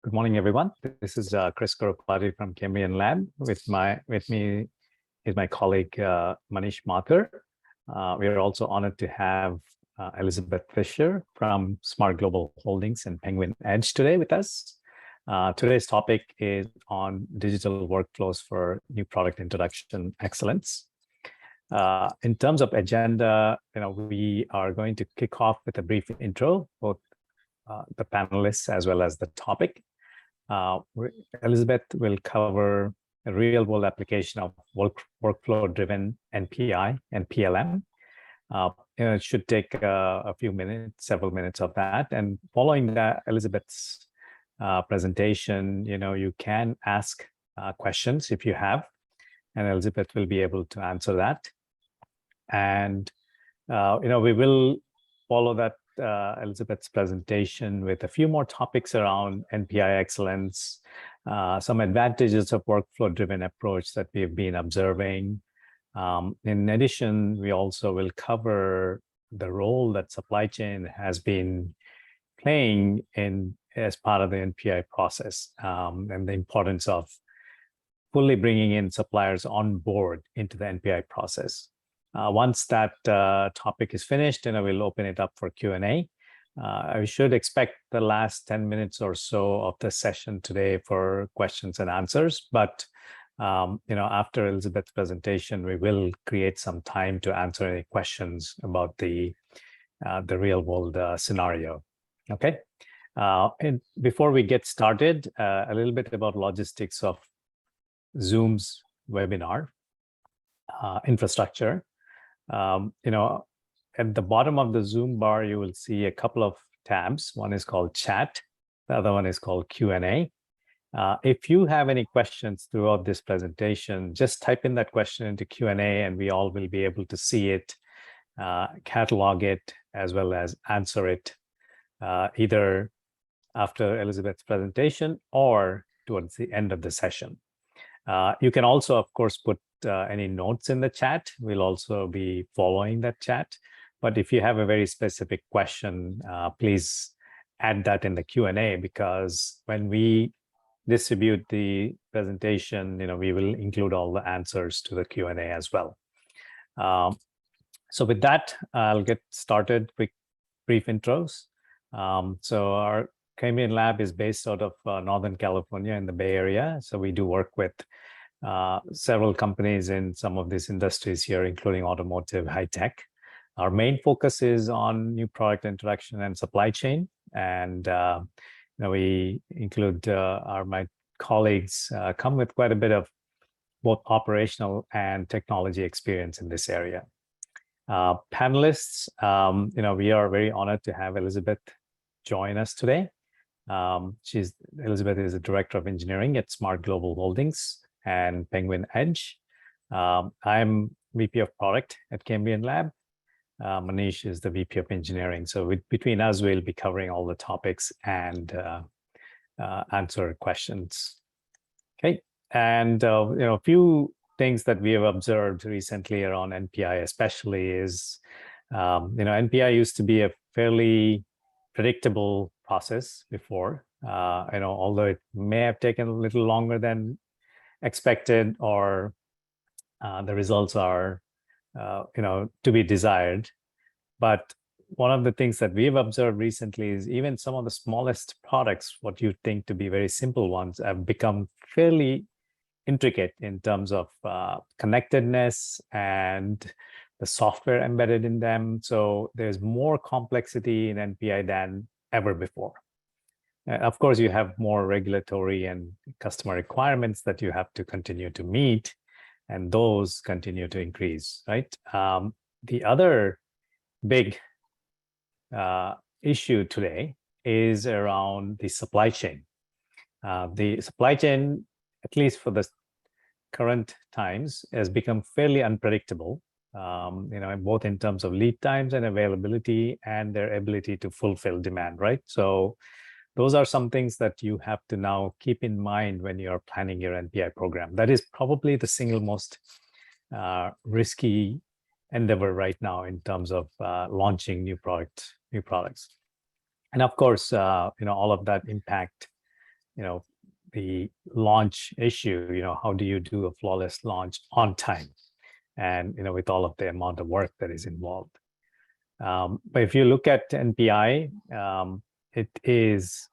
Good morning, everyone. This is Chris Koropati from Cambrian Lab. With me is my colleague Manish Mathur. We are also honored to have Elizabeth Fisher from Smart Global Holdings and Penguin Edge today with us. Today's topic is on digital workflows for new product introduction excellence. In terms of agenda, we are going to kick off with a brief intro, both the panelists as well as the topic. Elizabeth will cover a real-world application of workflow-driven NPI and PLM. It should take a few minutes, several minutes of that. And following that, Elizabeth's presentation, you can ask questions if you have, and Elizabeth will be able to answer that. And we will follow that Elizabeth's presentation with a few more topics around NPI Excellence, some advantages of workflow-driven approach that we've been observing. In addition, we also will cover the role that supply chain has been playing as part of the NPI process, and the importance of fully bringing in suppliers on board into the NPI process. Once that topic is finished, we'll open it up for Q&A. I should expect the last 10 minutes or so of the session today for questions and answers. But after Elizabeth's presentation, we will create some time to answer any questions about the real-world scenario. Okay. And before we get started, a little bit about logistics of Zoom's webinar infrastructure. At the bottom of the Zoom bar, you will see a couple of tabs. One is called Chat. The other one is called Q&A. If you have any questions throughout this presentation, just type in that question into Q&A, and we all will be able to see it, catalog it, as well as answer it, either after Elizabeth's presentation or towards the end of the session. You can also, of course, put any notes in the chat. We'll also be following that chat. But if you have a very specific question, please add that in the Q&A, because when we distribute the presentation, we will include all the answers to the Q&A as well. So with that, I'll get started with brief intros. So our Cambrian Lab is based out of Northern California in the Bay Area. So we do work with several companies in some of these industries here, including automotive, high tech. Our main focus is on new product introduction and supply chain. And we include my colleagues come with quite a bit of both operational and technology experience in this area. Panelists, we are very honored to have Elizabeth join us today. Elizabeth is the Director of Engineering at Smart Global Holdings and Penguin Edge. I'm VP of Product at Cambrian Lab. Manish is the VP of Engineering. So between us, we'll be covering all the topics and answer questions. Okay, and a few things that we have observed recently around NPI, especially is NPI used to be a fairly predictable process before. Although it may have taken a little longer than expected, or the results are to be desired. But one of the things that we've observed recently is even some of the smallest products, what you think to be very simple ones, have become fairly intricate in terms of connectedness and the software embedded in them. So there's more complexity in NPI than ever before. Of course, you have more regulatory and customer requirements that you have to continue to meet, and those continue to increase, right? The other big issue today is around the supply chain. The supply chain, at least for the current times, has become fairly unpredictable, both in terms of lead times and availability and their ability to fulfill demand, right? So those are some things that you have to now keep in mind when you're planning your NPI program. That is probably the single most risky endeavor right now in terms of launching new products. And of course, all of that impact the launch issue, how do you do a flawless launch on time? And, with all of the amount of work that is involved. But if you look at NPI, it is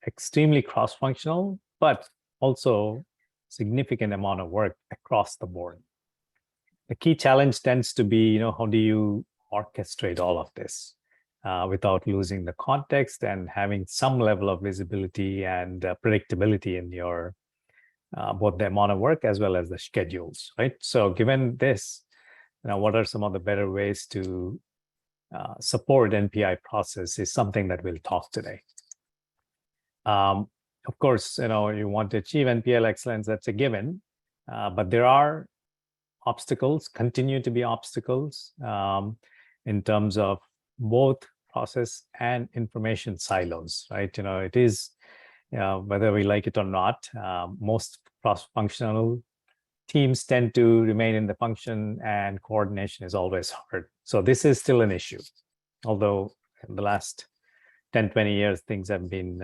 extremely cross-functional, but also significant amount of work across the board. The key challenge tends to be, how do you orchestrate all of this without losing the context and having some level of visibility and predictability in your both the amount of work as well as the schedules, right? So given this, what are some of the better ways to support NPI process is something that we'll talk today. Of course, you want to achieve NPI excellence, that's a given, but there are obstacles, continue to be obstacles in terms of both process and information silos, right? It is, whether we like it or not, most cross-functional teams tend to remain in the function and coordination is always hard. So this is still an issue, although in the last 10, 20 years, things have been,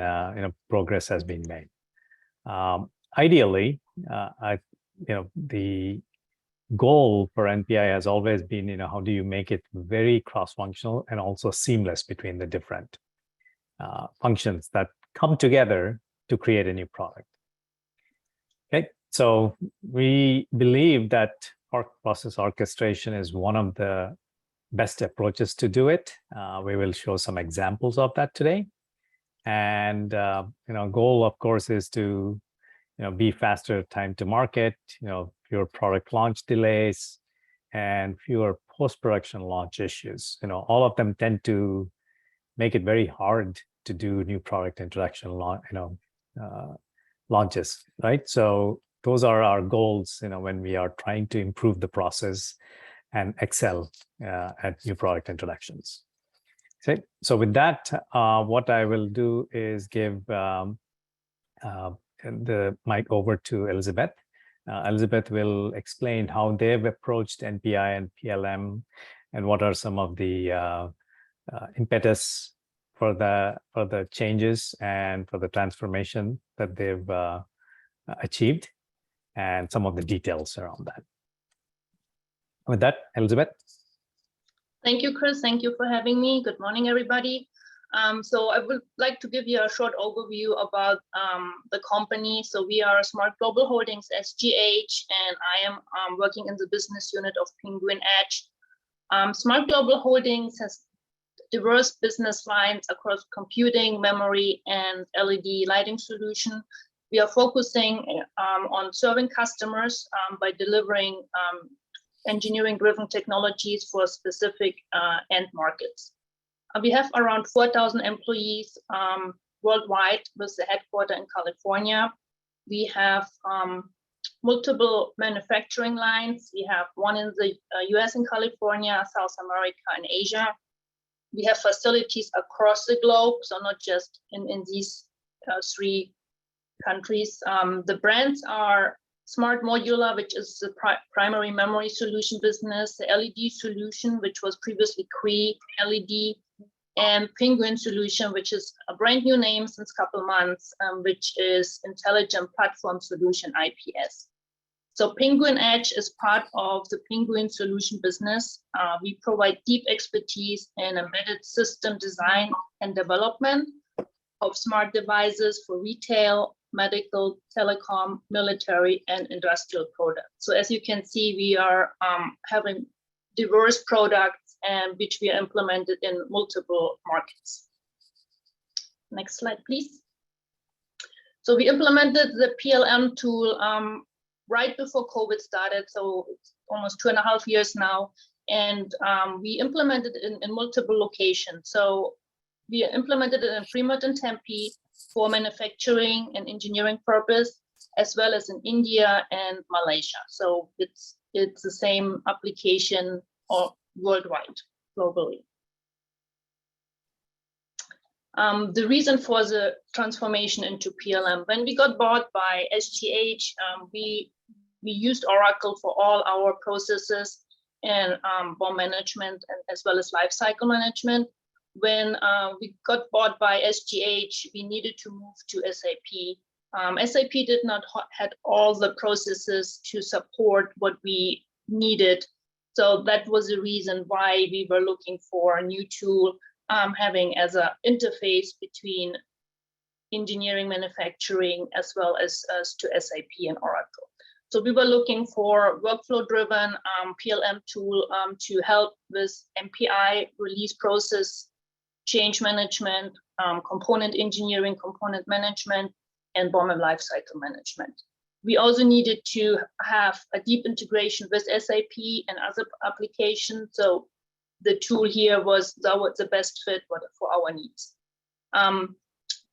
progress has been made. Ideally, the goal for NPI has always been, how do you make it very cross-functional and also seamless between the different functions that come together to create a new product. Okay, so we believe that process orchestration is one of the best approaches to do it. We will show some examples of that today. And, goal, of course, is to, be faster time to market, fewer product launch delays, and fewer post-production launch issues. All of them tend to make it very hard to do new product introduction, launches, right? So those are our goals, when we are trying to improve the process and excel at new product introductions. Okay, so with that, what I will do is give the mic over to Elizabeth. Elizabeth will explain how they've approached NPI and PLM and what are some of the impetus for the changes and for the transformation that they've achieved and some of the details around that. With that, Elizabeth. Thank you, Chris. Thank you for having me. Good morning, everybody. So I would like to give you a short overview about the company. So we are Smart Global Holdings SGH, and I am working in the business unit of Penguin Edge. Smart Global Holdings has diverse business lines across computing, memory, and LED lighting solution. We are focusing on serving customers by delivering engineering-driven technologies for specific end markets. We have around 4,000 employees worldwide with the headquarters in California. We have multiple manufacturing lines. We have one in the US in California, South America, and Asia. We have facilities across the globe, so not just in these three countries. The brands are Smart Modular, which is the primary memory solution business, the LED solution, which was previously Cree LED, and Penguin Solution, which is a brand new name since a couple months, which is Intelligent Platform Solution, IPS. So Penguin Edge is part of the Penguin Solution business. We provide deep expertise in embedded system design and development of smart devices for retail, medical, telecom, military, and industrial products. So as you can see, we are having diverse products and which we are implemented in multiple markets. Next slide, please. So we implemented the PLM tool right before COVID started, so it's almost 2.5 years now, and we implemented it in multiple locations. So we implemented it in Fremont and Tempe for manufacturing and engineering purpose, as well as in India and Malaysia. So it's the same application or worldwide, globally. The reason for the transformation into PLM, when we got bought by SGH, we used Oracle for all our processes and BOM management and as well as lifecycle management. When we got bought by SGH, we needed to move to SAP. SAP did not had all the processes to support what we needed. So that was the reason why we were looking for a new tool, having as an interface between engineering, manufacturing, as well as to SAP and Oracle. So we were looking for workflow-driven PLM tool to help with NPI, release process, change management, component engineering, component management, and BOM and lifecycle management. We also needed to have a deep integration with SAP and other applications. So the tool here was the best fit for our needs.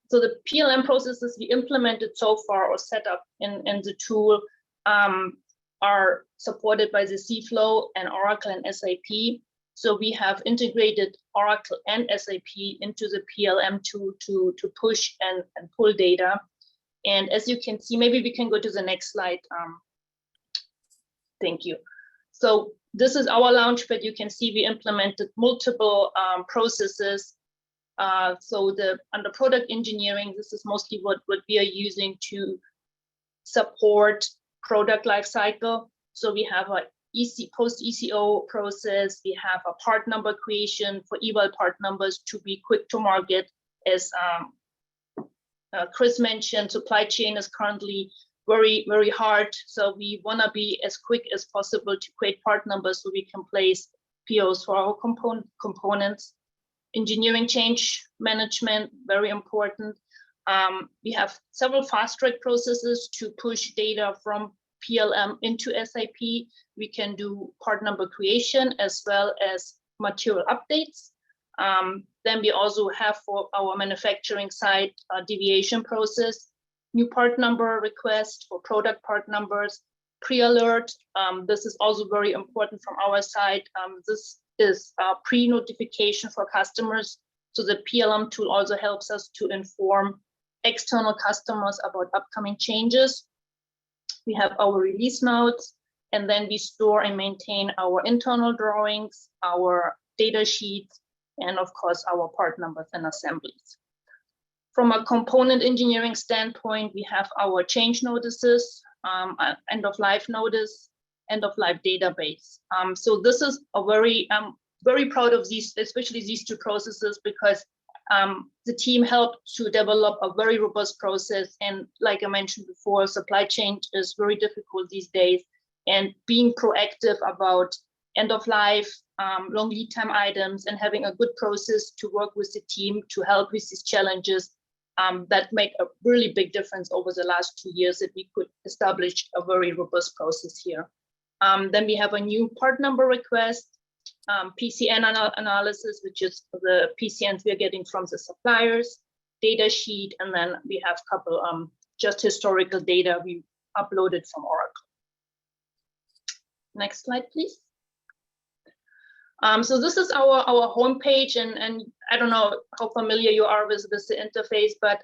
So the PLM processes we implemented so far or set up in the tool are supported by the cFlow and Oracle and SAP. So we have integrated Oracle and SAP into the PLM tool to push and pull data. And as you can see, maybe we can go to the next slide. Thank you. So this is our Launchpad. You can see we implemented multiple processes. So under product engineering, this is mostly what we are using to support product lifecycle. So we have a post-ECO process. We have a part number creation for eval part numbers to be quick to market. As Chris mentioned, supply chain is currently very, very hard. So we want to be as quick as possible to create part numbers so we can place POs for our components. Engineering change management, very important. We have several fast track processes to push data from PLM into SAP. We can do part number creation as well as material updates. Then we also have for our manufacturing side a deviation process, new part number request for product part numbers, pre-alert. This is also very important from our side. This is a pre-notification for customers. So the PLM tool also helps us to inform external customers about upcoming changes. We have our release notes, and then we store and maintain our internal drawings, our data sheets, and of course, our part numbers and assemblies. From a component engineering standpoint, we have our change notices, end of life notice, end of life database. So this is a very proud of these, especially these two processes, because the team helped to develop a very robust process. And like I mentioned before, supply chain is very difficult these days. And being proactive about end of life, long lead time items, and having a good process to work with the team to help with these challenges, that make a really big difference over the last 2 years that we could establish a very robust process here. Then we have a new part number request, PCN analysis, which is the PCNs we are getting from the suppliers, data sheet, and then we have a couple just historical data we uploaded from Oracle. Next slide, please. So this is our homepage, and I don't know how familiar you are with this interface, but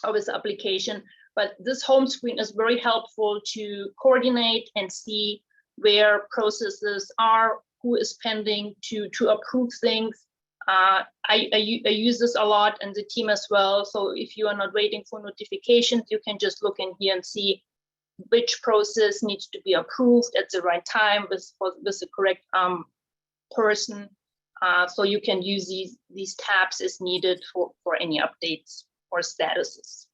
or with the application. But this home screen is very helpful to coordinate and see where processes are, who is pending to approve things. I use this a lot, and the team as well. So if you are not waiting for notifications, you can just look in here and see which process needs to be approved at the right time with the correct person. So you can use these tabs as needed for any updates or statuses.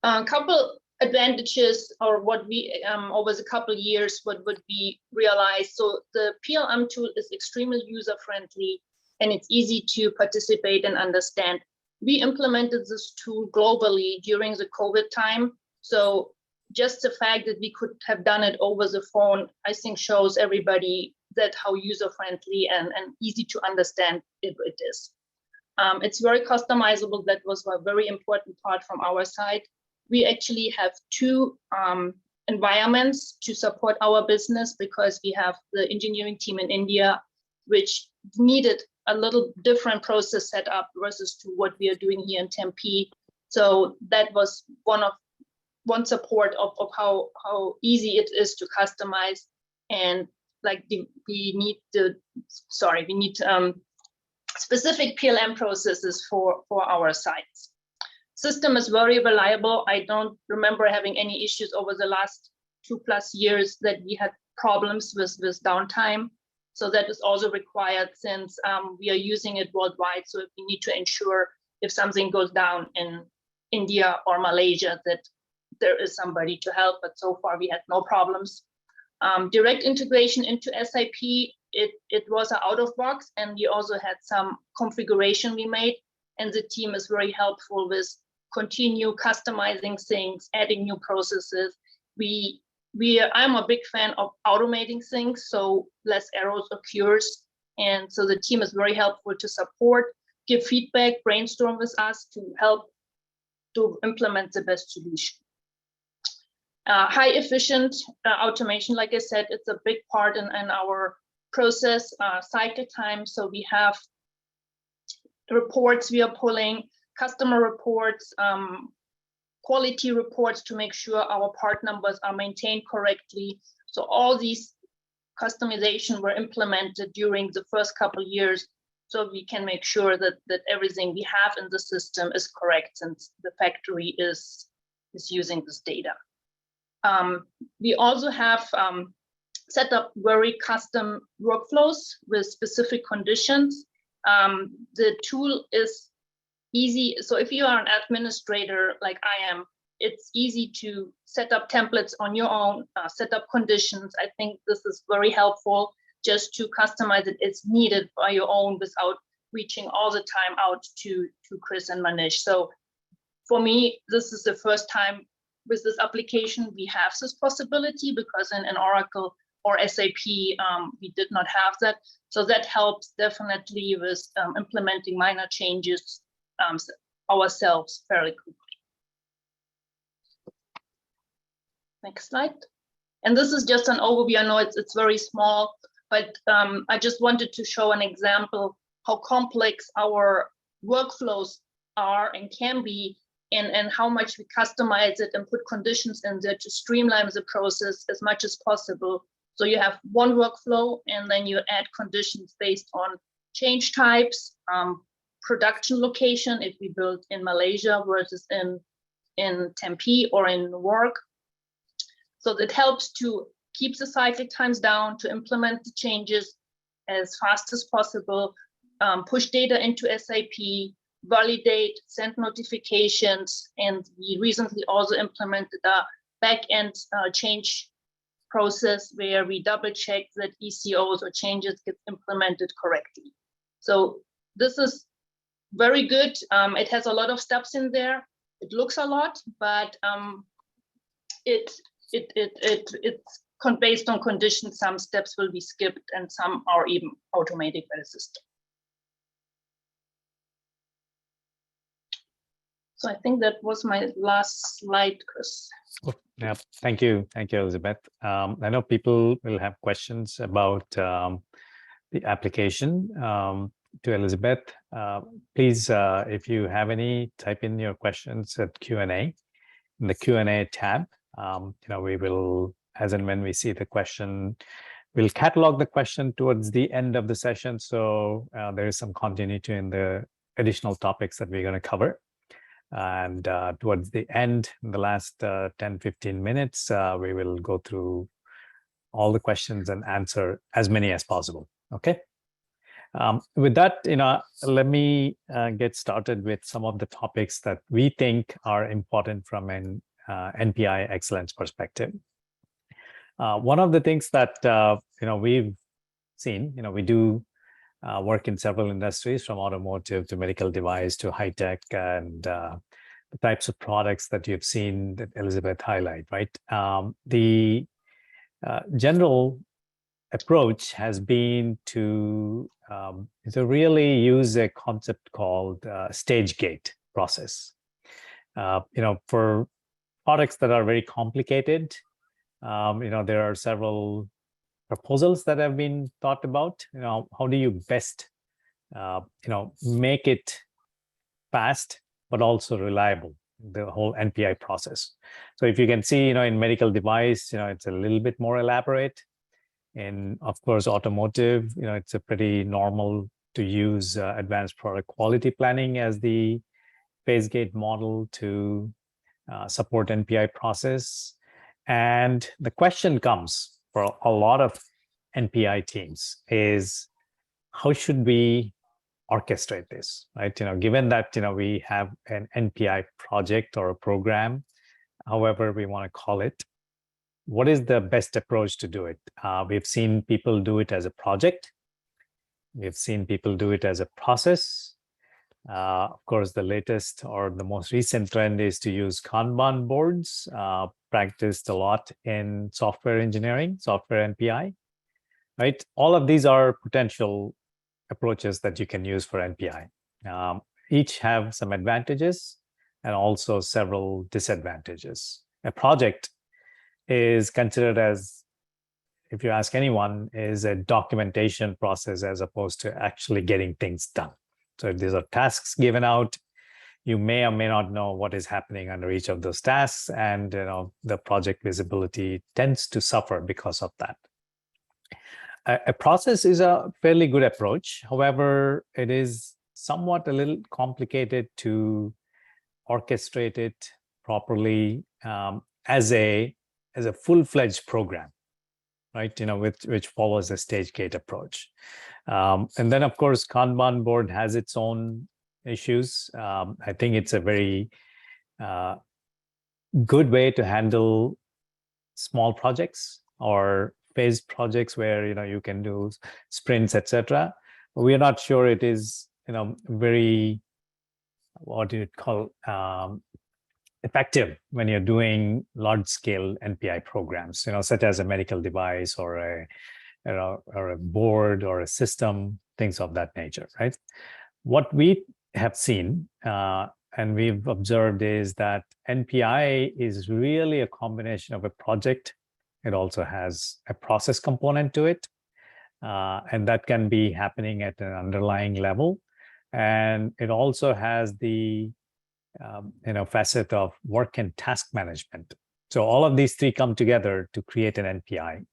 A couple advantages, or what we over the couple years, what would we realize? So the PLM tool is extremely user friendly, and it's easy to participate and understand. We implemented this tool globally during the COVID time. So just the fact that we could have done it over the phone, I think shows everybody that how user-friendly and easy to understand it is. It's very customizable. That was a very important part from our side. We actually have two environments to support our business, because we have the engineering team in India, which needed a little different process setup versus to what we are doing here in Tempe. So that was one support of how easy it is to customize, and like we need specific PLM processes for our sites. System is very reliable. I don't remember having any issues over the last 2+ years that we had problems with downtime. So that is also required since we are using it worldwide. So we need to ensure if something goes down in India or Malaysia that there is somebody to help, but so far we had no problems. Direct integration into SAP, it was out of box, and we also had some configuration we made, and the team is very helpful with continue customizing things, adding new processes. I'm a big fan of automating things, so less errors occurs, and so the team is very helpful to support, give feedback, brainstorm with us to help to implement the best solution. High efficient automation, like I said, it's a big part in our process cycle time. So we have reports we are pulling, customer reports, quality reports to make sure our part numbers are maintained correctly. So all these customization were implemented during the first couple years, so we can make sure that everything we have in the system is correct since the factory is using this data. We also have set up very custom workflows with specific conditions. The tool is easy. So if you are an administrator like I am, it's easy to set up templates on your own, set up conditions. I think this is very helpful just to customize it as needed by your own without reaching all the time out to Chris and Manish. So for me, this is the first time with this application we have this possibility, because in Oracle or SAP, we did not have that. So that helps definitely with implementing minor changes ourselves fairly quickly. Next slide. And this is just an overview. I know it's very small, but I just wanted to show an example how complex our workflows are and can be, and how much we customize it and put conditions in there to streamline the process as much as possible. So you have one workflow, and then you add conditions based on change types, production location, if we build in Malaysia versus in Tempe or in Newark. So that helps to keep the cycle times down, to implement the changes as fast as possible, push data into SAP, validate, send notifications, and we recently also implemented a back-end change process where we double check that ECOs or changes get implemented correctly. So this is very good. It has a lot of steps in there. It looks a lot, but it's based on conditions. Some steps will be skipped and some are even automated by the system. So I think that was my last slide, Chris. Yeah, thank you, Elizabeth. I know people will have questions about the application to Elizabeth. Please, if you have any, type in your questions at Q&A in the Q&A tab. We will, as and when we see the question, we'll catalog the question towards the end of the session. So there is some continuity in the additional topics that we're going to cover. And towards the end, in the last 10-15 minutes, we will go through all the questions and answer as many as possible. Okay. With that, let me get started with some of the topics that we think are important from an NPI Excellence perspective. One of the things that we've seen, we do work in several industries, from automotive to medical device to high tech, and the types of products that you've seen that Elizabeth highlight, right? The general approach has been to really use a concept called stage gate process. For products that are very complicated, there are several proposals that have been thought about. How do you best make it fast but also reliable, the whole NPI process. So if you can see, in medical device, it's a little bit more elaborate. In, of course, automotive, it's a pretty normal to use advanced product quality planning as the phase gate model to support NPI process. And the question comes for a lot of NPI teams is, how should we orchestrate this, right? Given that, we have an NPI project or a program, however we want to call it, what is the best approach to do it? We've seen people do it as a project. We've seen people do it as a process. Of course, the latest or the most recent trend is to use Kanban boards, practiced a lot in software engineering, software NPI, right? All of these are potential approaches that you can use for NPI. Each have some advantages and also several disadvantages. A project is considered as, if you ask anyone, is a documentation process as opposed to actually getting things done. So if these are tasks given out, you may or may not know what is happening under each of those tasks, and the project visibility tends to suffer because of that. A process is a fairly good approach. However, it is somewhat a little complicated to orchestrate it properly as a full-fledged program, right? Which follows a stage gate approach. And then, of course, Kanban board has its own issues. I think it's a very good way to handle small projects or phased projects where you can do sprints, etc. We are not sure it is very, what do you call, effective when you're doing large-scale NPI programs, such as a medical device or a board or a system, things of that nature, right? What we have seen and we've observed is that NPI is really a combination of a project. It also has a process component to it, and that can be happening at an underlying level. And it also has the facet of work and task management. So all of these three come together to create an NPI.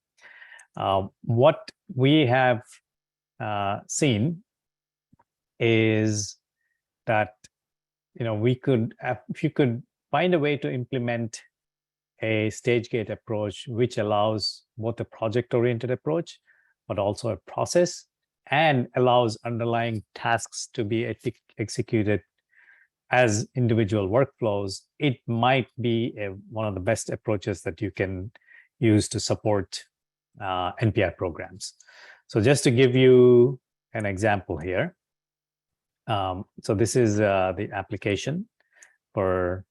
What we have seen is that if you could find a way to implement a stage gate approach which allows both a project-oriented approach, but also a process, and allows underlying tasks to be executed as individual workflows, it might be one of the best approaches that you can use to support NPI programs. So just to give you an example here. So this is the application for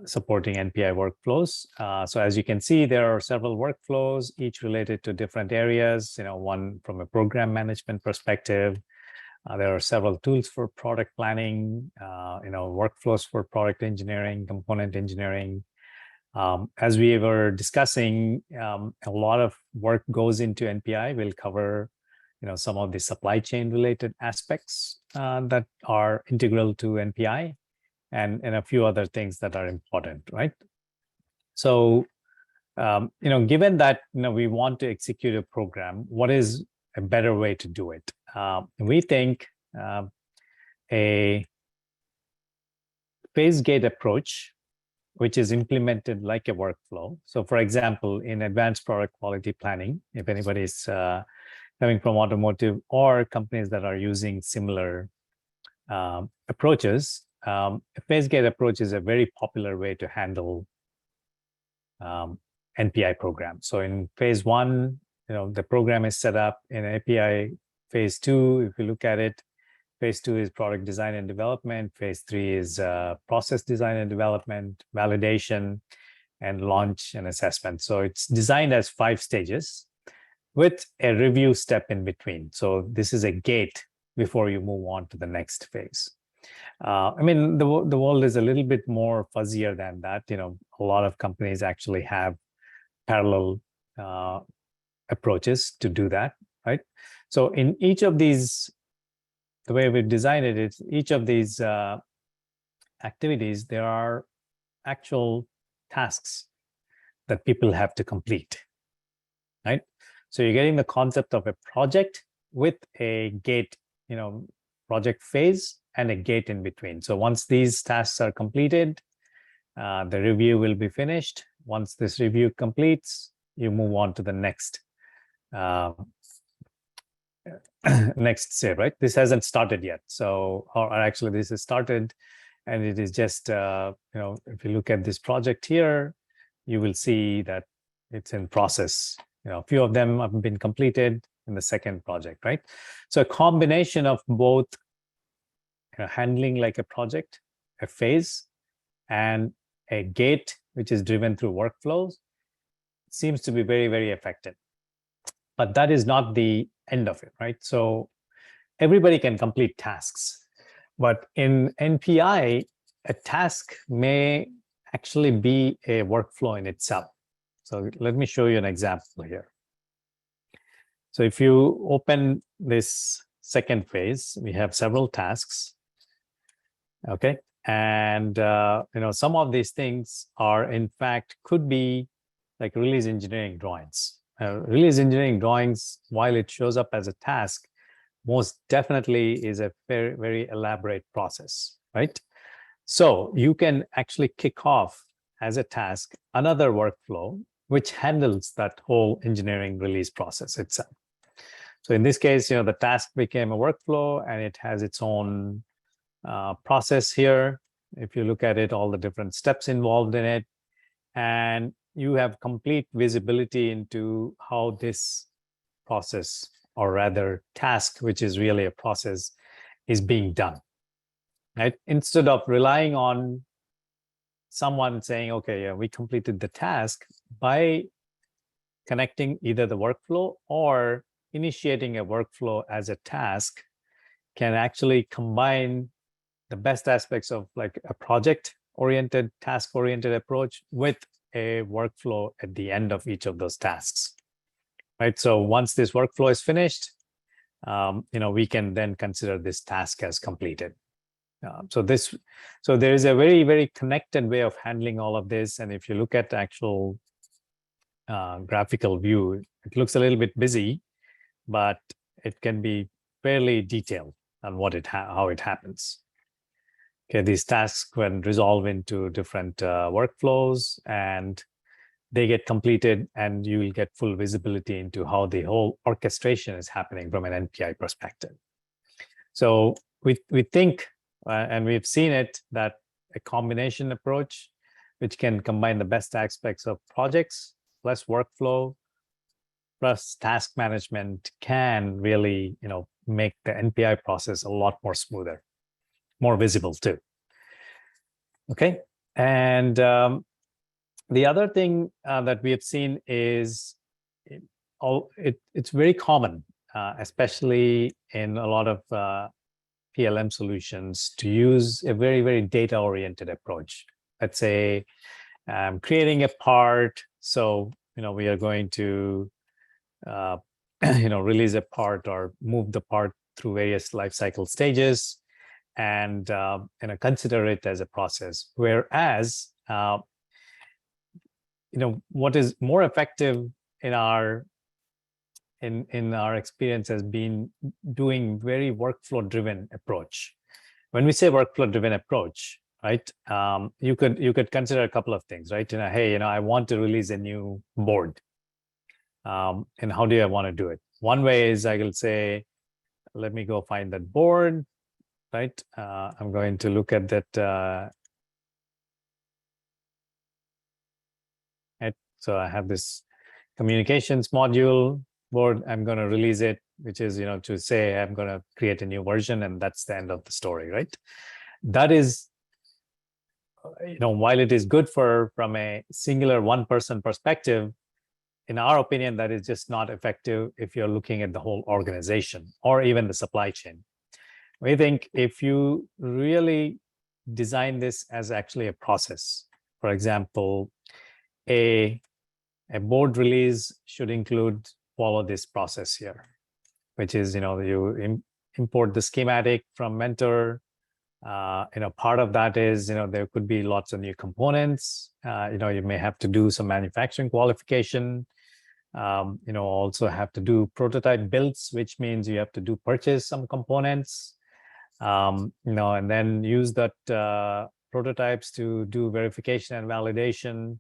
supporting NPI workflows. So as you can see, there are several workflows, each related to different areas, one from a program management perspective. There are several tools for product planning, workflows for product engineering, component engineering. As we were discussing, a lot of work goes into NPI. We'll cover some of the supply chain related aspects that are integral to NPI, and a few other things that are important, right? So, given that we want to execute a program, what is a better way to do it? We think a phase gate approach, which is implemented like a workflow. So, for example, in advanced product quality planning, if anybody's coming from automotive or companies that are using similar approaches, a phase gate approach is a very popular way to handle NPI programs. So in phase one, the program is set up. In API phase two, if you look at it, phase two is product design and development. Phase three is process design and development, validation, and launch and assessment. So it's designed as 5 stages with a review step in between. So this is a gate before you move on to the next phase. I mean, the world is a little bit more fuzzier than that. A lot of companies actually have parallel approaches to do that, right? So in each of these, the way we've designed it is each of these activities, there are actual tasks that people have to complete, right? So you're getting the concept of a project with a gate project phase and a gate in between. So once these tasks are completed, the review will be finished. Once this review completes, you move on to the next next step, right? This hasn't started yet. So, or actually this is started, and it is just, if you look at this project here, you will see that it's in process. A few of them have been completed in the second project, right? So a combination of both handling like a project, a phase, and a gate, which is driven through workflows, seems to be very, very effective. But that is not the end of it, right? So everybody can complete tasks. But in NPI, a task may actually be a workflow in itself. So let me show you an example here. So if you open this second phase, we have several tasks. Okay. And some of these things are, in fact, could be like release engineering drawings. Release engineering drawings, while it shows up as a task, most definitely is a very, very elaborate process, right? So you can actually kick off as a task another workflow which handles that whole engineering release process itself. So in this case, the task became a workflow, and it has its own process here. If you look at it, all the different steps involved in it, and you have complete visibility into how this process, or rather task, which is really a process, is being done, right? Instead of relying on someone saying, okay, yeah, we completed the task, by connecting either the workflow or initiating a workflow as a task, can actually combine the best aspects of like a project-oriented, task-oriented approach with a workflow at the end of each of those tasks, right? So once this workflow is finished, we can then consider this task as completed. So there is a very, very connected way of handling all of this. And if you look at the actual graphical view, it looks a little bit busy, but it can be fairly detailed on how it happens. Okay, these tasks can resolve into different workflows, and they get completed, and you will get full visibility into how the whole orchestration is happening from an NPI perspective. So we think, and we've seen it, that a combination approach, which can combine the best aspects of projects plus workflow plus task management, can really make the NPI process a lot more smoother, more visible too. Okay, and the other thing that we have seen is it's very common, especially in a lot of PLM solutions, to use a very, very data-oriented approach. Let's say creating a part. So we are going to release a part or move the part through various life cycle stages, and consider it as a process. Whereas what is more effective in our experience has been doing very workflow-driven approach. When we say workflow-driven approach, right, you could consider a couple of things, right? Hey, I want to release a new board. And how do I want to do it? One way is I will say, let me go find that board, right? I'm going to look at that. Right? So I have this communications module board. I'm going to release it, which is, to say I'm going to create a new version, and that's the end of the story, right? That is, while it is good from a singular one-person perspective, in our opinion, that is just not effective if you're looking at the whole organization or even the supply chain. We think if you really design this as actually a process, for example, a board release should follow this process here, which is, you import the schematic from Mentor. Part of that is, there could be lots of new components. You may have to do some manufacturing qualification. Also have to do prototype builds, which means you have to do purchase some components, and then use that prototypes to do verification and validation,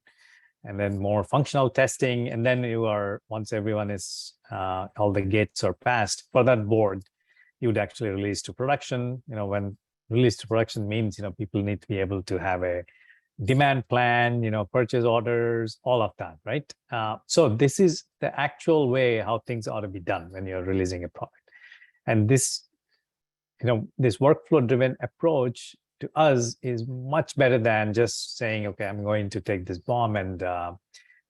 and then more functional testing. And then once everyone is, all the gates are passed for that board, you would actually release to production. When release to production means, people need to be able to have a demand plan, purchase orders, all of that, right? So this is the actual way how things ought to be done when you're releasing a product. And this workflow driven approach to us is much better than just saying, okay, I'm going to take this BOM and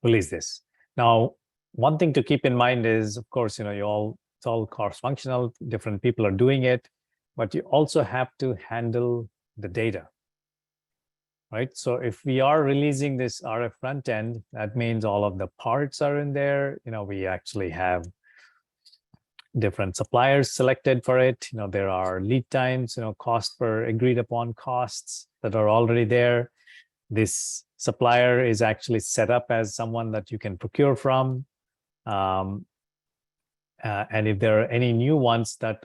release this. Now, one thing to keep in mind is, of course, it's all cross-functional, different people are doing it, but you also have to handle the data, right? So if we are releasing this RF front end, that means all of the parts are in there. We actually have different suppliers selected for it. There are lead times, cost per agreed upon costs that are already there. This supplier is actually set up as someone that you can procure from. And if there are any new ones that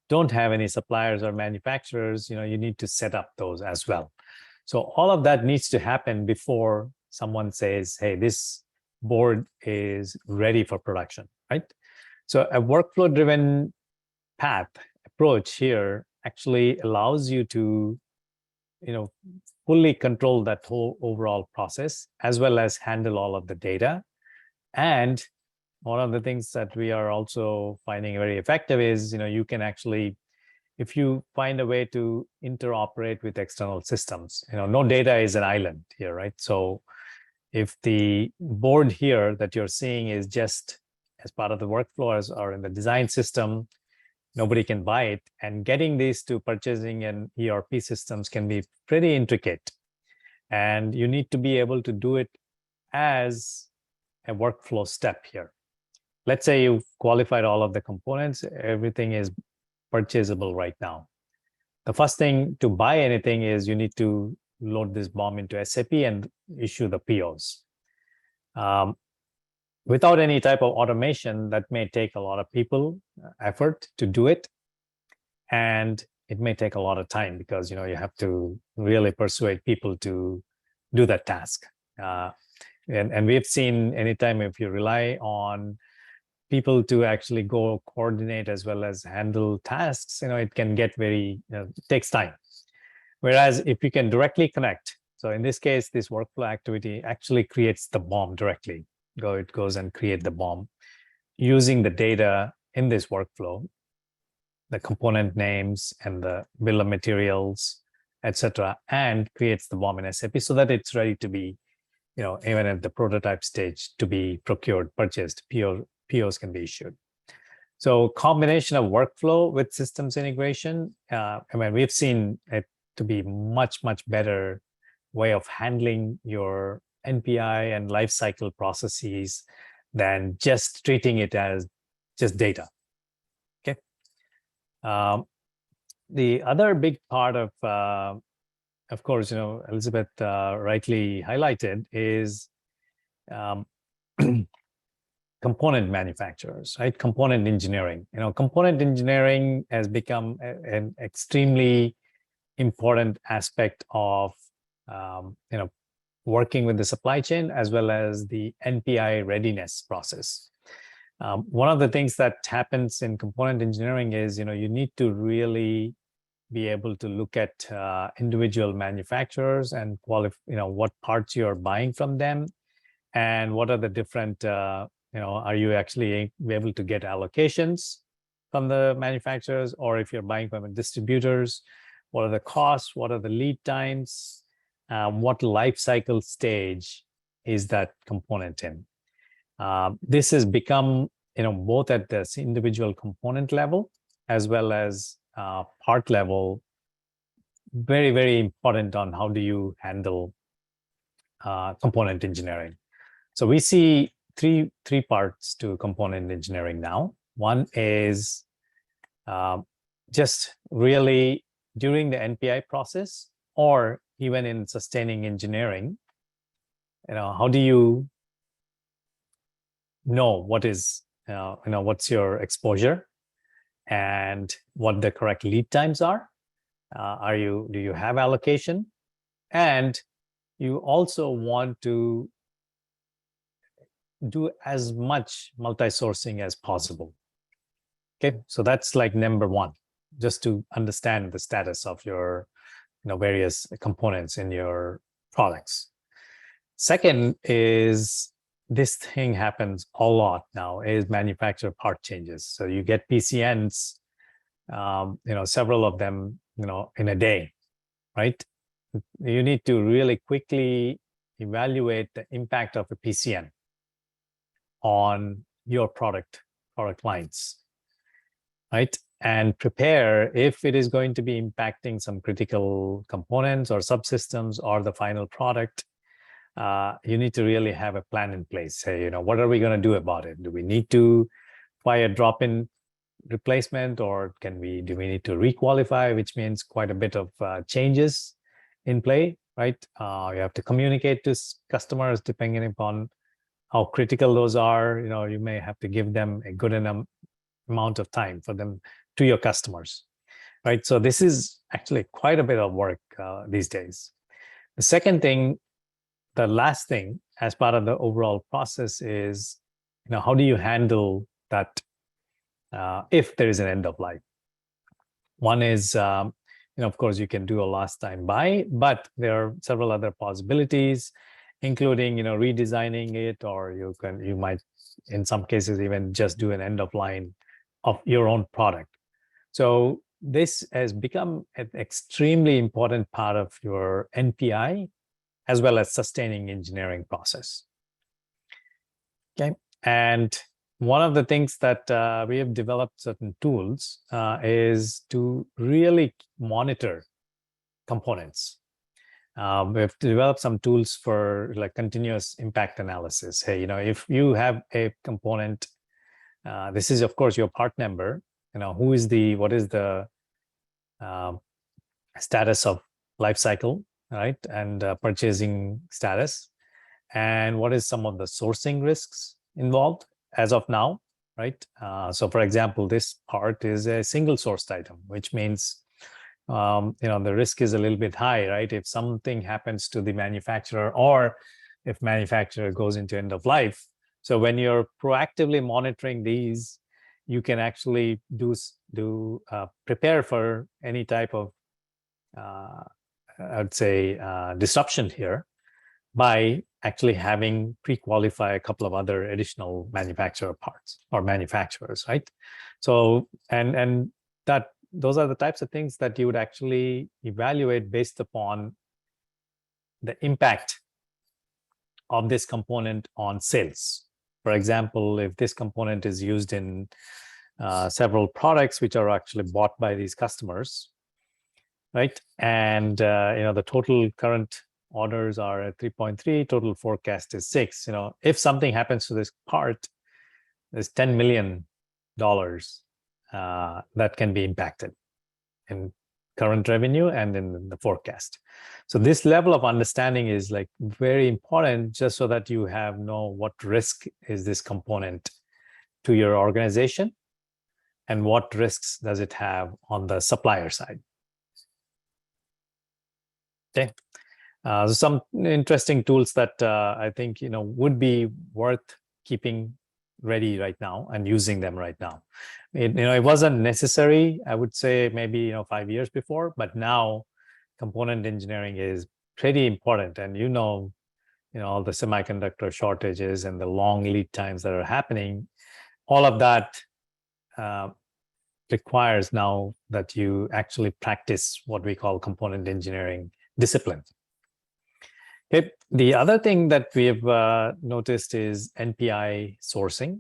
don't have any suppliers or manufacturers, you need to set up those as well. So all of that needs to happen before someone says, hey, this board is ready for production, right? So a workflow-driven path approach here actually allows you to, fully control that whole overall process, as well as handle all of the data. And one of the things that we are also finding very effective is, you can actually, if you find a way to interoperate with external systems, no data is an island here, right? So if the board here that you're seeing is just as part of the workflows or in the design system, nobody can buy it. And getting these to purchasing and ERP systems can be pretty intricate. And you need to be able to do it as a workflow step here. Let's say you've qualified all of the components, everything is purchasable right now. The first thing to buy anything is you need to load this BOM into SAP and issue the POs. Without any type of automation, that may take a lot of people effort to do it. And it may take a lot of time because, you have to really persuade people to do that task. And we've seen anytime if you rely on people to actually go coordinate as well as handle tasks, it can get very, it takes time. Whereas if you can directly connect, so in this case, this workflow activity actually creates the BOM directly. It goes and create the BOM using the data in this workflow, the component names and the bill of materials, etc., and creates the BOM in SAP so that it's ready to be, even at the prototype stage, to be procured, purchased, POs can be issued. So combination of workflow with systems integration, we've seen it to be much, much better way of handling your NPI and lifecycle processes than just treating it as just data. Okay. The other big part of course, Elizabeth rightly highlighted is component manufacturers, right? Component engineering. Component engineering has become an extremely important aspect of working with the supply chain as well as the NPI readiness process. One of the things that happens in component engineering is, you need to really be able to look at individual manufacturers and what parts you're buying from them and what are the different, are you actually able to get allocations from the manufacturers, or if you're buying from distributors, what are the costs, what are the lead times, what life cycle stage is that component in. This has become, both at this individual component level as well as part level, very, very important on how do you handle component engineering. So we see three parts to component engineering now. One is just really during the NPI process, or even in sustaining engineering, how do you know what is, what's your exposure and what the correct lead times are. Do you have allocation? And you also want to do as much multi-sourcing as possible. Okay, so that's like number one, just to understand the status of your various components in your products. Second is, this thing happens a lot now, is manufacturer part changes. So you get PCNs, several of them, in a day, right? You need to really quickly evaluate the impact of a PCN on your product lines, right? And prepare if it is going to be impacting some critical components or subsystems or the final product. You need to really have a plan in place. Say, what are we going to do about it? Do we need to buy a drop-in replacement, or do we need to requalify, which means quite a bit of changes in play, right? You have to communicate to customers depending upon how critical those are. You may have to give them a good enough amount of time for them to your customers, right? So this is actually quite a bit of work these days. The second thing, the last thing as part of the overall process is, how do you handle that if there is an end of life? One is, of course, you can do a last time buy, but there are several other possibilities, including, redesigning it, or you might, in some cases, even just do an end of line of your own product. So this has become an extremely important part of your NPI as well as sustaining engineering process. Okay, and one of the things that we have developed certain tools is to really monitor components. We've developed some tools for like continuous impact analysis. Hey, if you have a component, this is of course your part number. What is the status of life cycle, right? And purchasing status, and what is some of the sourcing risks involved as of now, right? So for example, this part is a single sourced item, which means the risk is a little bit high, right? If something happens to the manufacturer, or if manufacturer goes into end of life. So when you're proactively monitoring these, you can actually prepare for any type of I would say disruption here by actually having pre-qualify a couple of other additional manufacturer parts or manufacturers, right? So and that those are the types of things that you would actually evaluate based upon the impact of this component on sales. For example, if this component is used in several products which are actually bought by these customers, right? And the total current orders are at 3.3, total forecast is 6. If something happens to this part, there's $10 million that can be impacted in current revenue and in the forecast. So this level of understanding is like very important, just so that you know what risk is this component to your organization and what risks does it have on the supplier side. Okay, so some interesting tools that I think would be worth keeping ready right now and using them right now. It wasn't necessary, I would say, maybe 5 years before, but now component engineering is pretty important. And all the semiconductor shortages and the long lead times that are happening, all of that requires now that you actually practice what we call component engineering discipline. Okay. The other thing that we've noticed is NPI sourcing.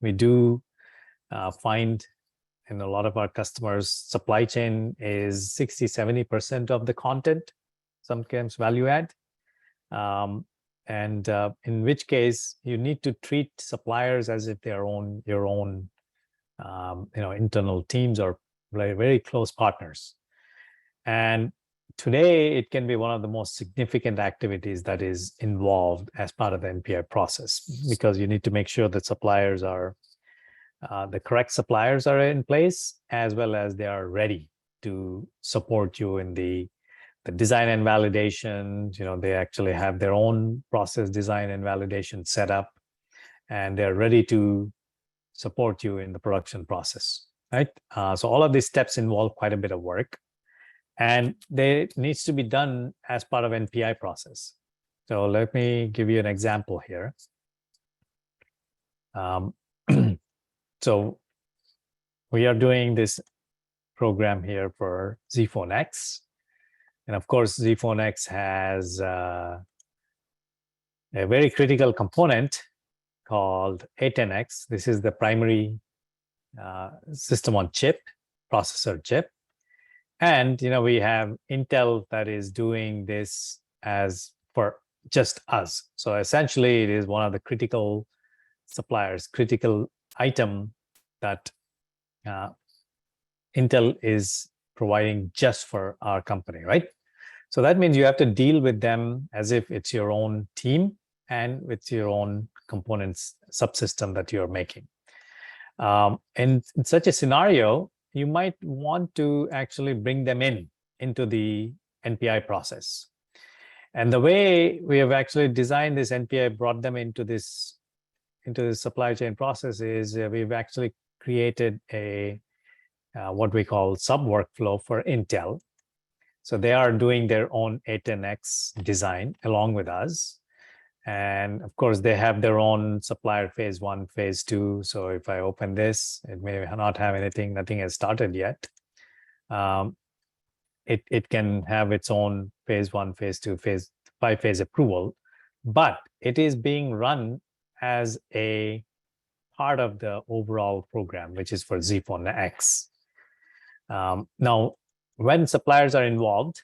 We do find in a lot of our customers, supply chain is 60-70% of the content, sometimes value add. And in which case you need to treat suppliers as if they're your own internal teams or very, very close partners. And today it can be one of the most significant activities that is involved as part of the NPI process, because you need to make sure that suppliers are the correct suppliers are in place, as well as they are ready to support you in the design and validation. They actually have their own process design and validation set up, and they're ready to support you in the production process, right? So all of these steps involve quite a bit of work, and they needs to be done as part of NPI process. So let me give you an example here. So we are doing this program here for ZPhone X. And of course, ZPhone X has a very critical component called A10X. This is the primary system on chip, processor chip. And we have Intel that is doing this as for just us. So essentially, it is one of the critical suppliers, critical item that Intel is providing just for our company, right? So that means you have to deal with them as if it's your own team and with your own components subsystem that you're making. And in such a scenario, you might want to actually bring them into the NPI process. And the way we have actually designed this NPI, brought them into the supply chain process, is we've actually created a what we call sub workflow for Intel. So they are doing their own A10X design along with us. And of course, they have their own supplier phase 1, phase 2. So if I open this, it may not have anything, nothing has started yet. It can have its own phase 1, phase 2, phase 5 approval, but it is being run as a part of the overall program, which is for ZPhone X. Now, when suppliers are involved,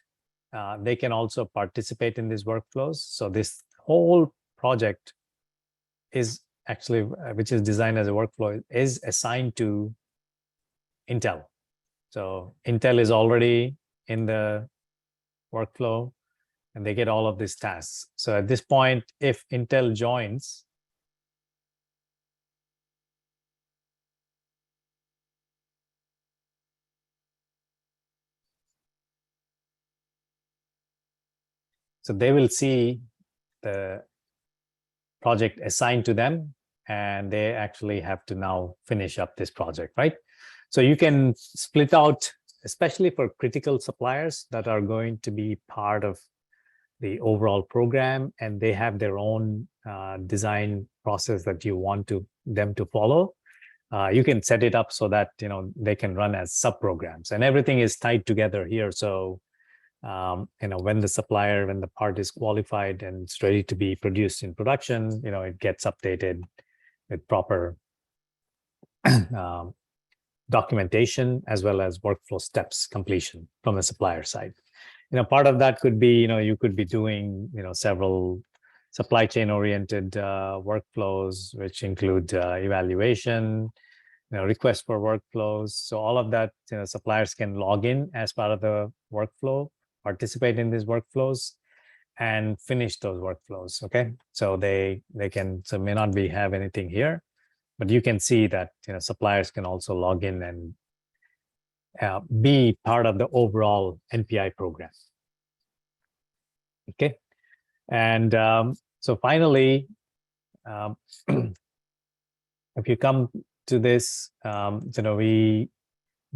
they can also participate in these workflows. So this whole project is actually, which is designed as a workflow, is assigned to Intel. So Intel is already in the workflow, and they get all of these tasks. So at this point, if Intel joins, so they will see the project assigned to them, and they actually have to now finish up this project, right? So you can split out, especially for critical suppliers that are going to be part of the overall program, and they have their own design process that you want them to follow. You can set it up so that they can run as sub-programs, and everything is tied together here. So when the part is qualified and it's ready to be produced in production, it gets updated with proper documentation as well as workflow steps completion from the supplier side. Part of that could be, you could be doing, several supply chain oriented workflows, which include evaluation, request for workflows. So all of that, suppliers can log in as part of the workflow, participate in these workflows, and finish those workflows. Okay, so they can, so may not have anything here, but you can see that suppliers can also log in and be part of the overall NPI program. Okay, and so finally, if you come to this, we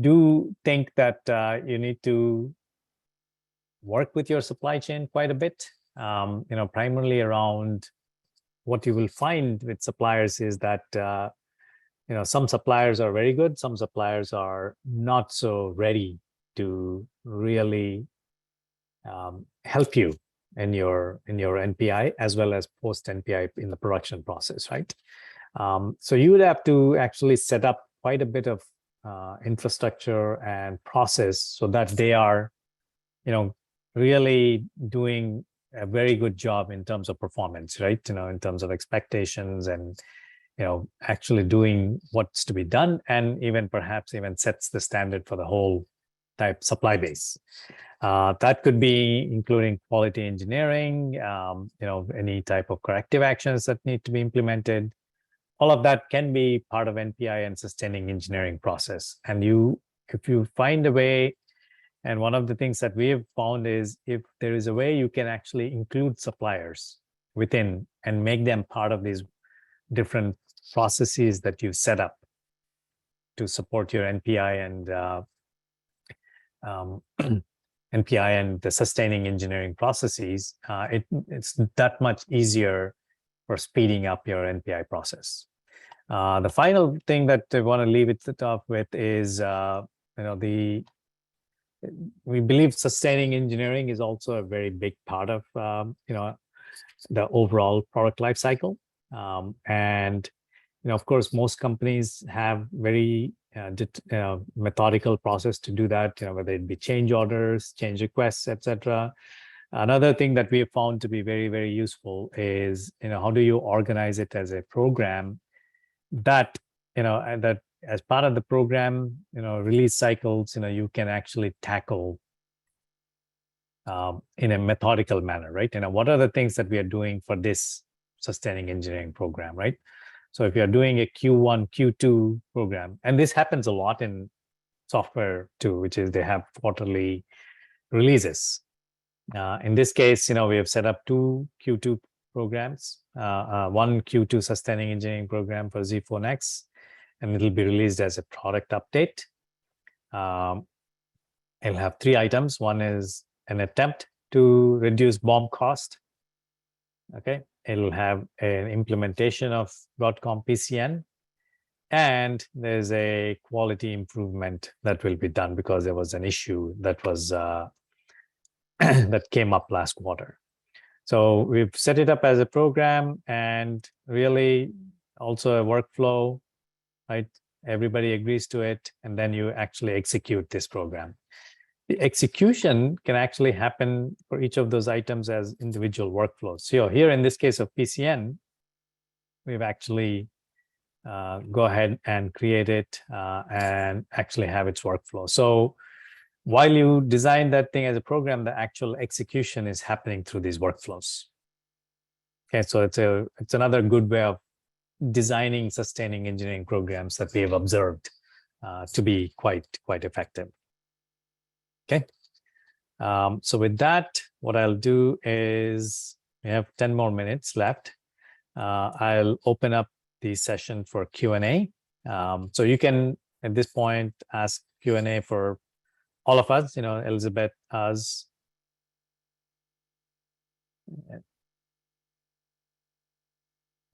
do think that you need to work with your supply chain quite a bit, primarily around what you will find with suppliers is that, some suppliers are very good, some suppliers are not so ready to really help you in your NPI as well as post NPI in the production process, right? So you would have to actually set up quite a bit of infrastructure and process so that they are, really doing a very good job in terms of performance, right? In terms of expectations and, actually doing what's to be done, and even perhaps even sets the standard for the whole type supply base. That could be including quality engineering, any type of corrective actions that need to be implemented. All of that can be part of NPI and sustaining engineering process. And if you find a way, and one of the things that we have found is if there is a way you can actually include suppliers within and make them part of these different processes that you set up to support your NPI and NPI and the sustaining engineering processes, it's that much easier for speeding up your NPI process. The final thing that I want to leave it off with is, we believe sustaining engineering is also a very big part of, the overall product life cycle. And of course, most companies have very methodical process to do that, whether it be change orders, change requests, etc. Another thing that we have found to be very, very useful is, how do you organize it as a program that, that as part of the program, release cycles, you can actually tackle in a methodical manner, right? What are the things that we are doing for this sustaining engineering program, right? So if you're doing a Q1, Q2 program, and this happens a lot in software too, which is they have quarterly releases. In this case, we have set up 2 Q2 programs, one Q2 sustaining engineering program for Z4 Next, and it'll be released as a product update. It'll have 3 items. One is an attempt to reduce BOM cost. Okay. It'll have an implementation of Broadcom PCN, and there's a quality improvement that will be done because there was an issue that was that came up last quarter. So we've set it up as a program and really also a workflow, right? Everybody agrees to it, and then you actually execute this program. The execution can actually happen for each of those items as individual workflows. So here in this case of PCN, we've actually go ahead and create it and actually have its workflow. So while you design that thing as a program, the actual execution is happening through these workflows. Okay, so it's another good way of designing sustaining engineering programs that we have observed to be quite effective. Okay, so with that, what I'll do is we have 10 more minutes left. I'll open up the session for Q&A. So you can, at this point, ask Q&A for all of us, Elizabeth, us.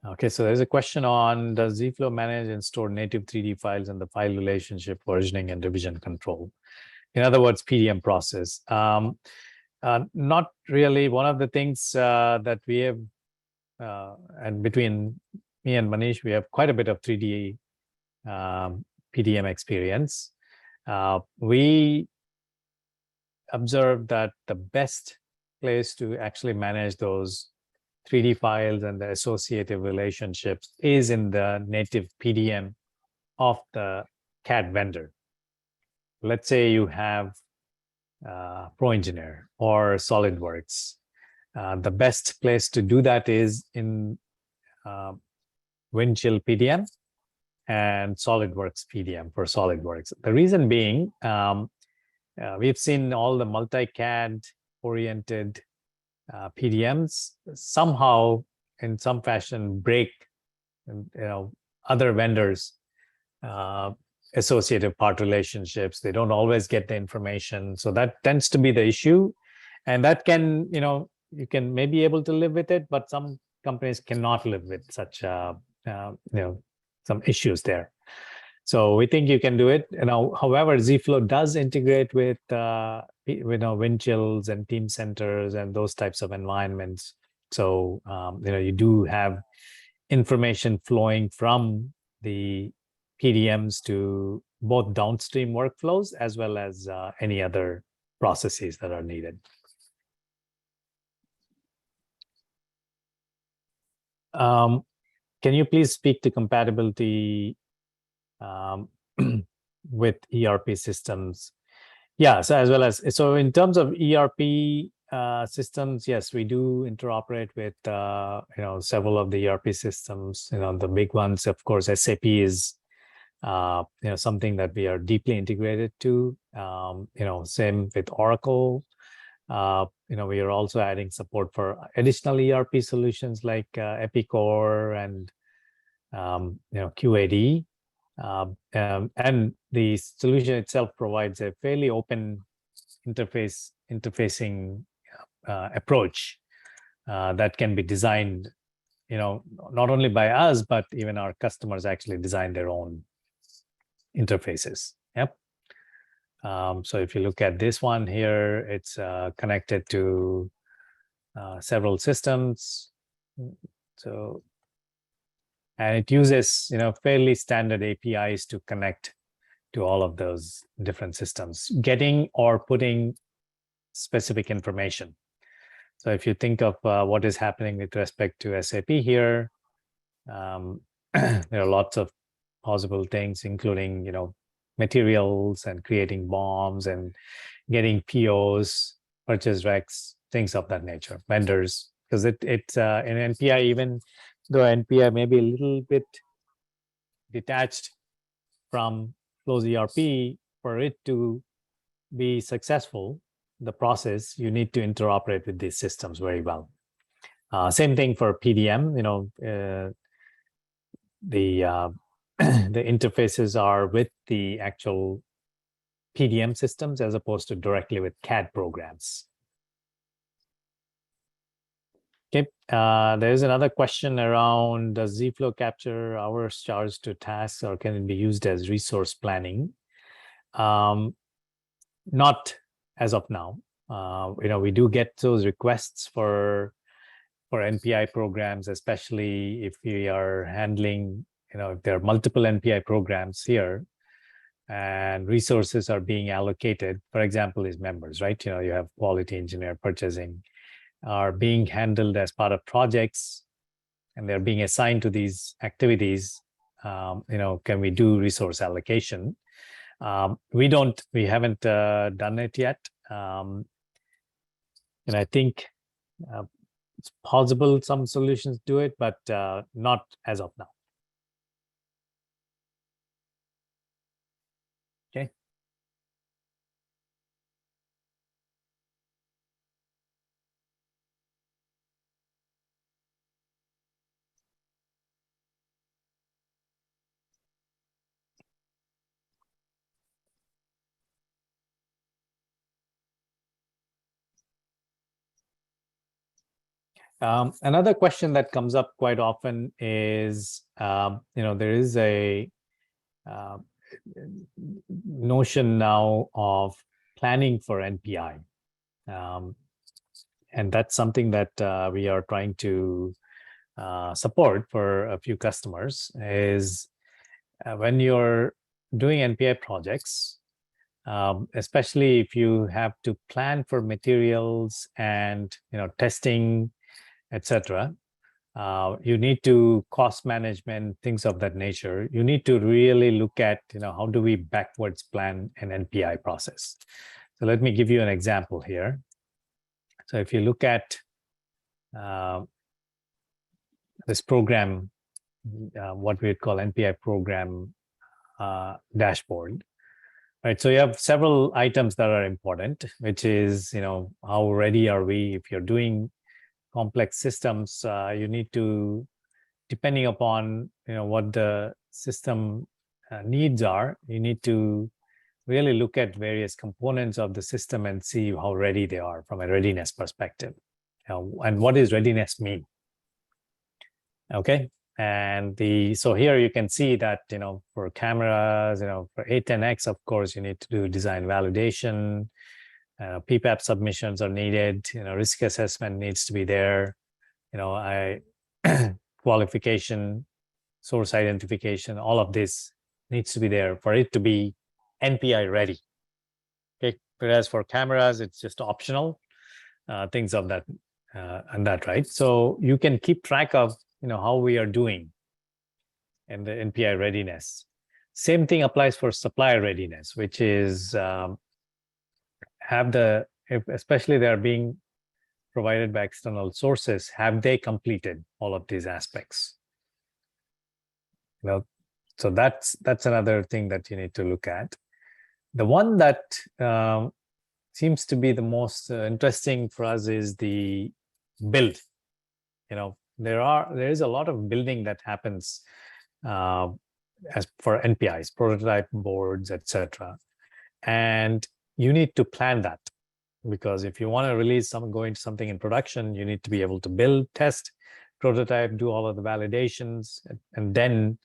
Okay, so there's a question on, does zFlow manage and store native 3D files and the file relationship versioning and revision control? In other words, PDM process. Not really. One of the things that we have, and between me and Manish, we have quite a bit of 3D PDM experience. We observed that the best place to actually manage those 3D files and the associative relationships is in the native PDM of the CAD vendor. Let's say you have ProEngineer or SolidWorks. The best place to do that is in Windchill PDM and SolidWorks PDM for SolidWorks. The reason being, we've seen all the multi-CAD oriented PDMs somehow, in some fashion, break, other vendors' associative part relationships. They don't always get the information, so that tends to be the issue, and that can, you can maybe able to live with it, but some companies cannot live with such, some issues there. So we think you can do it. However, zFlow does integrate with Windchills and Team Centers and those types of environments. So you do have information flowing from the PDMs to both downstream workflows as well as any other processes that are needed. Can you please speak to compatibility with ERP systems Yeah, so as well as, so in terms of ERP systems, yes, we do interoperate with several of the ERP systems. The big ones, of course, SAP is something that we are deeply integrated to. Same with Oracle. We are also adding support for additional ERP solutions like Epicor and QAD. And the solution itself provides a fairly open interfacing approach that can be designed, not only by us, but even our customers actually design their own interfaces. Yep. So if you look at this one here, it's connected to several systems. So, and it uses, fairly standard APIs to connect to all of those different systems, getting or putting specific information. So if you think of what is happening with respect to SAP here, there are lots of possible things, including, materials and creating BOMs and getting POs, purchase recs, things of that nature, vendors, because it's in NPI, even though NPI may be a little bit detached from Flows ERP, for it to be successful, the process, you need to interoperate with these systems very well. Same thing for PDM, the the interfaces are with the actual PDM systems as opposed to directly with CAD programs. Okay, there's another question around, does zFlow capture hours charged to tasks, or can it be used as resource planning? Not as of now. We do get those requests for NPI programs, especially if we are handling, if there are multiple NPI programs here and resources are being allocated. For example, is members, right? You have quality engineer, purchasing, are being handled as part of projects, and they're being assigned to these activities. Can we do resource allocation? We haven't done it yet. And I think it's possible some solutions do it, but not as of now. Okay. Another question that comes up quite often is, there is a notion now of planning for NPI. And that's something that we are trying to support for a few customers, is when you're doing NPI projects, especially if you have to plan for materials and testing, etc. You need to cost management, things of that nature. You need to really look at, how do we backwards plan an NPI process? So let me give you an example here. So if you look at this program, what we call NPI program dashboard, right? So you have several items that are important, which is, how ready are we? If you're doing complex systems, you need to, depending upon what the system needs are, you need to really look at various components of the system and see how ready they are from a readiness perspective. And what does readiness mean? Okay, and so here you can see that for cameras, for A10X, of course, you need to do design validation. PPAP submissions are needed. Risk assessment needs to be there. Qualification, source identification, all of this needs to be there for it to be NPI ready. Okay, whereas for cameras, it's just optional, things of that and that, right? So you can keep track of how we are doing in the NPI readiness. Same thing applies for supplier readiness, which is especially they are being provided by external sources, have they completed all of these aspects? So that's another thing that you need to look at. The one that seems to be the most interesting for us is the build. There is a lot of building that happens as for NPIs, prototype boards, etc. And you need to plan that, because if you want to release going to something in production, you need to be able to build, test, prototype, do all of the validations, and then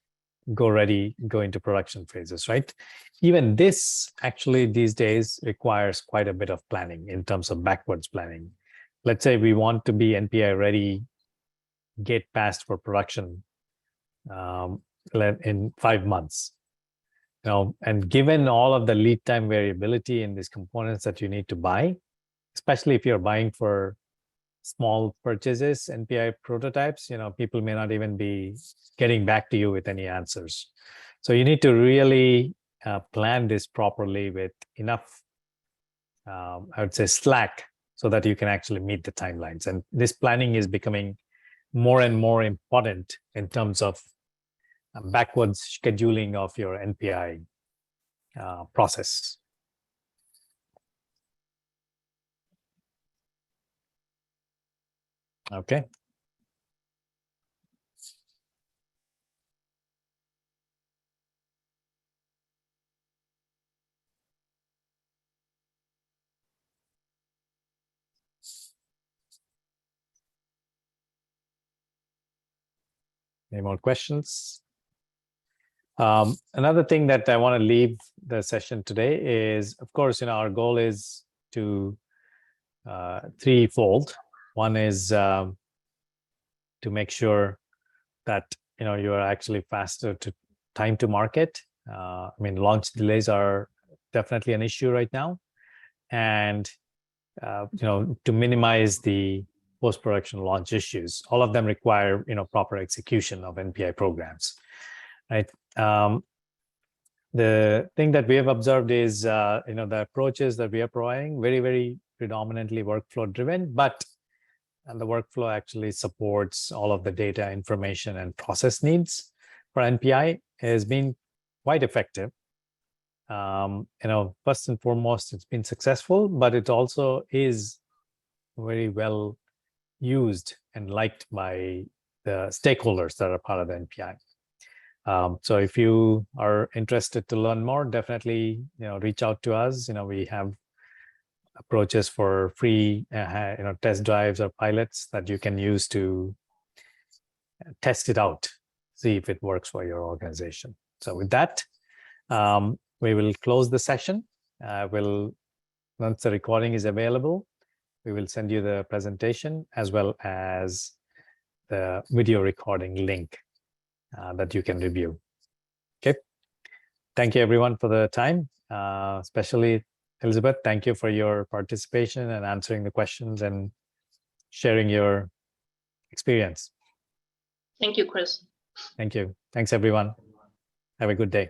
go into production phases, right? Even this actually these days requires quite a bit of planning in terms of backwards planning. Let's say we want to be NPI ready, gate passed for production in 5 months. And given all of the lead time variability in these components that you need to buy, especially if you're buying for small purchases, NPI prototypes, people may not even be getting back to you with any answers. So you need to really plan this properly with enough, I would say, slack, so that you can actually meet the timelines. And this planning is becoming more and more important in terms of backwards scheduling of your NPI process. Okay. Any more questions? Another thing that I want to leave the session today is, of course, our goal is to threefold. One is to make sure that you are actually faster to time to market. Launch delays are definitely an issue right now, and to minimize the post-production launch issues. All of them require proper execution of NPI programs, right? The thing that we have observed is the approaches that we are providing very, very predominantly workflow driven, but the workflow actually supports all of the data, information, and process needs for NPI has been quite effective. First and foremost, it's been successful, but it also is very well used and liked by the stakeholders that are part of the NPI. So if you are interested to learn more, definitely reach out to us. We have approaches for free test drives or pilots that you can use to test it out, see if it works for your organization. So with that, we will close the session. Once the recording is available, we will send you the presentation as well as the video recording link that you can review. Okay. Thank you everyone for the time, especially Elizabeth. Thank you for your participation and answering the questions and sharing your experience. Thank you, Chris. Thank you. Thanks everyone. Have a good day.